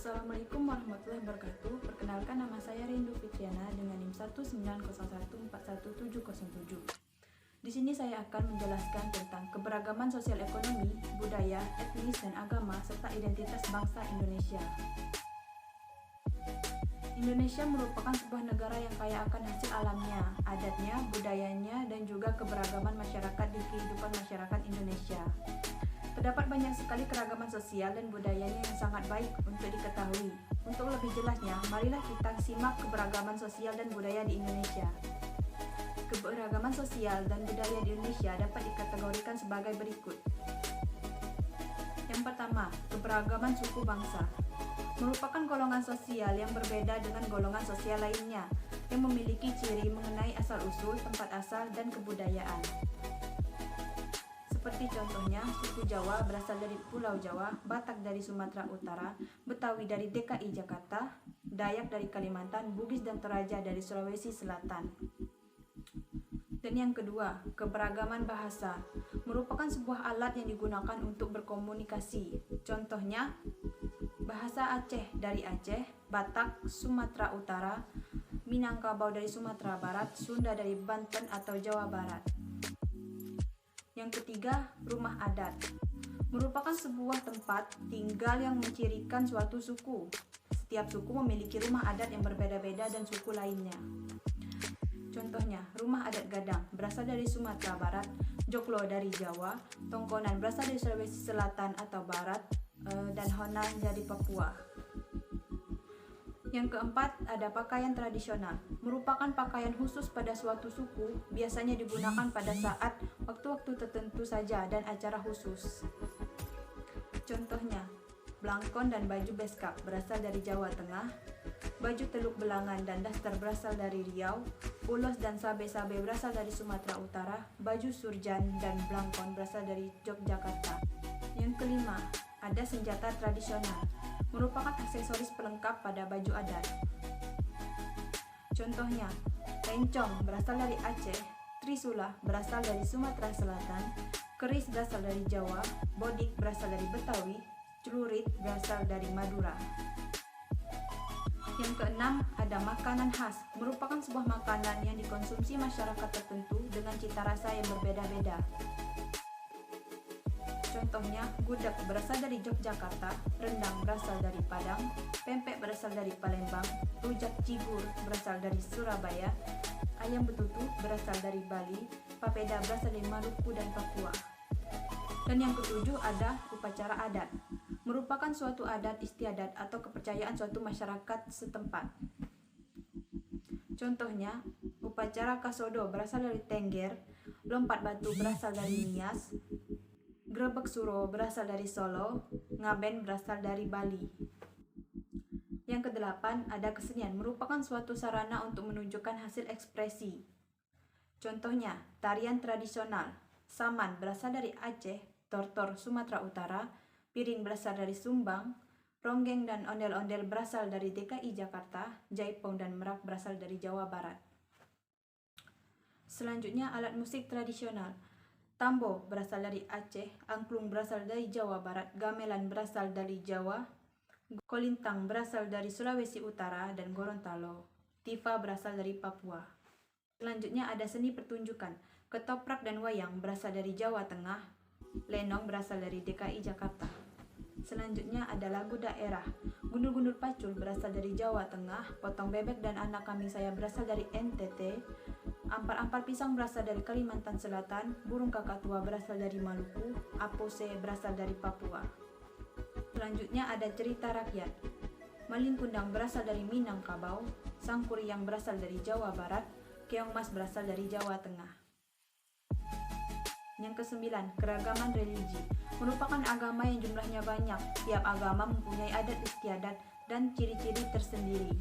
Assalamualaikum warahmatullahi wabarakatuh. Perkenalkan, nama saya Rindu Fitriana dengan NIM 190141707. Di sini saya akan menjelaskan tentang keberagaman sosial ekonomi, budaya, etnis dan agama serta identitas bangsa Indonesia. Indonesia merupakan sebuah negara yang kaya akan hasil alamnya, adatnya, budayanya, dan juga keberagaman masyarakat di kehidupan masyarakat Indonesia. Terdapat banyak sekali keragaman sosial dan budayanya yang sangat baik untuk diketahui. Untuk lebih jelasnya, marilah kita simak keberagaman sosial dan budaya di Indonesia. Keberagaman sosial dan budaya di Indonesia dapat dikategorikan sebagai berikut. Yang pertama, keberagaman suku bangsa. Merupakan golongan sosial yang berbeda dengan golongan sosial lainnya, yang memiliki ciri mengenai asal-usul, tempat asal, dan kebudayaan. Seperti contohnya, suku Jawa berasal dari Pulau Jawa, Batak dari Sumatera Utara, Betawi dari DKI Jakarta, Dayak dari Kalimantan, Bugis dan Toraja dari Sulawesi Selatan. Dan yang kedua, keberagaman bahasa. Merupakan sebuah alat yang digunakan untuk berkomunikasi. Contohnya, bahasa Aceh dari Aceh, Batak Sumatera Utara, Minangkabau dari Sumatera Barat, Sunda dari Banten atau Jawa Barat. Yang ketiga, rumah adat. Merupakan sebuah tempat tinggal yang mencirikan suatu suku. Setiap suku memiliki rumah adat yang berbeda-beda dan suku lainnya. Contohnya, rumah adat Gadang berasal dari Sumatera Barat, Joglo dari Jawa, Tongkonan berasal dari Sulawesi Selatan atau Barat, dan Honan dari Papua. Yang keempat, ada pakaian tradisional. Merupakan pakaian khusus pada suatu suku, biasanya digunakan pada saat waktu-waktu tertentu saja dan acara khusus. Contohnya, blangkon dan baju beskap berasal dari Jawa Tengah, baju teluk belangan dan daster berasal dari Riau, ulos dan sabe-sabe berasal dari Sumatera Utara, baju surjan dan blangkon berasal dari Yogyakarta. Yang kelima, ada senjata tradisional. Merupakan aksesoris pelengkap pada baju adat. Contohnya, lencong berasal dari Aceh, trisula berasal dari Sumatera Selatan, keris berasal dari Jawa, bodik berasal dari Betawi, celurit berasal dari Madura. Yang keenam, ada makanan khas. Merupakan sebuah makanan yang dikonsumsi masyarakat tertentu dengan cita rasa yang berbeda-beda. Contohnya, gudeg berasal dari Yogyakarta, rendang berasal dari Padang, pempek berasal dari Palembang, rujak cigur berasal dari Surabaya, ayam betutu berasal dari Bali, papeda berasal dari Maluku dan Papua. Dan yang ketujuh, ada upacara adat. Merupakan suatu adat istiadat atau kepercayaan suatu masyarakat setempat. Contohnya, upacara Kasodo berasal dari Tengger, lompat batu berasal dari Nias, Grebek Suro berasal dari Solo, Ngaben berasal dari Bali. Yang kedelapan, ada kesenian. Merupakan suatu sarana untuk menunjukkan hasil ekspresi. Contohnya, tarian tradisional. Saman berasal dari Aceh, Tortor Sumatera Utara, Piring berasal dari Sumbang, Ronggeng dan ondel-ondel berasal dari DKI Jakarta, Jaipong dan Merak berasal dari Jawa Barat. Selanjutnya, alat musik tradisional. Tambo berasal dari Aceh, angklung berasal dari Jawa Barat, gamelan berasal dari Jawa, kolintang berasal dari Sulawesi Utara dan Gorontalo, tifa berasal dari Papua. Selanjutnya ada seni pertunjukan. Ketoprak dan wayang berasal dari Jawa Tengah, lenong berasal dari DKI Jakarta. Selanjutnya ada lagu daerah. Gundul-gundul pacul berasal dari Jawa Tengah, potong bebek dan anak kambing saya berasal dari NTT, ampar-ampar pisang berasal dari Kalimantan Selatan, burung kakatua berasal dari Maluku, apose berasal dari Papua. Selanjutnya ada cerita rakyat. Malin kundang berasal dari Minangkabau, sangkuriang berasal dari Jawa Barat, keong mas berasal dari Jawa Tengah. Yang kesembilan, keragaman religi. Merupakan agama yang jumlahnya banyak. Tiap agama mempunyai adat istiadat dan ciri-ciri tersendiri.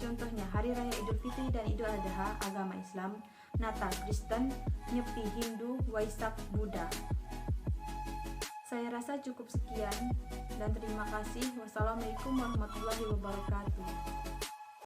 Contohnya, Hari Raya Idul Fitri dan Idul Adha agama Islam, Natal Kristen, Nyepi Hindu, Waisak Buddha. Saya rasa cukup sekian dan terima kasih. Wassalamualaikum warahmatullahi wabarakatuh.